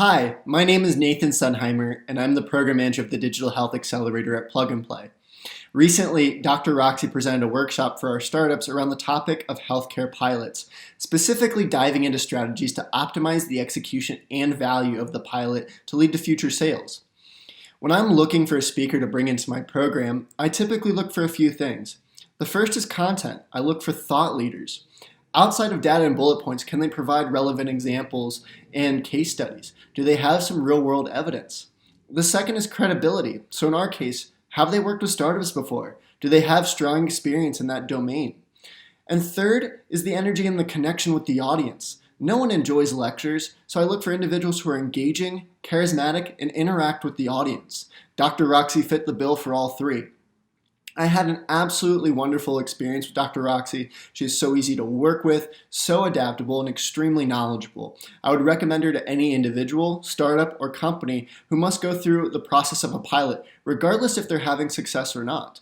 Hi, my name is Nathan Sundheimer, and I'm the Program Manager of the Digital Health Accelerator at Plug and Play. Recently, Dr. Roxie presented a workshop for our startups around the topic of healthcare pilots, specifically diving into strategies to optimize the execution and value of the pilot to lead to future sales. When I'm looking for a speaker to bring into my program, I typically look for a few things. The first is content. I look for thought leaders. Outside of data and bullet points, can they provide relevant examples and case studies? Do they have some real-world evidence? The second is credibility. So in our case, have they worked with startups before? Do they have strong experience in that domain? And third is the energy and the connection with the audience. No one enjoys lectures, so I look for individuals who are engaging, charismatic, and interact with the audience. Dr. Roxie fit the bill for all three. I had an absolutely wonderful experience with Dr. Roxie. She is so easy to work with, so adaptable, and extremely knowledgeable. I would recommend her to any individual, startup, or company who must go through the process of a pilot, regardless if they're having success or not.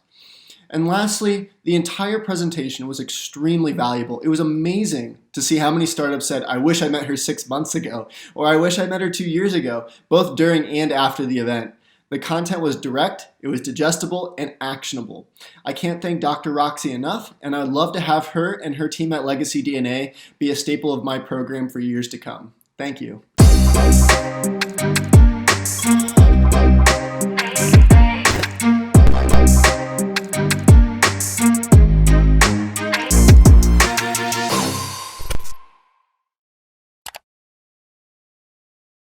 And lastly, the entire presentation was extremely valuable. It was amazing to see how many startups said, "I wish I met her 6 months ago," or "I wish I met her 2 years ago," both during and after the event. The content was direct, it was digestible, and actionable. I can't thank Dr. Roxie enough, and I'd love to have her and her team at Legacy DNA be a staple of my program for years to come. Thank you.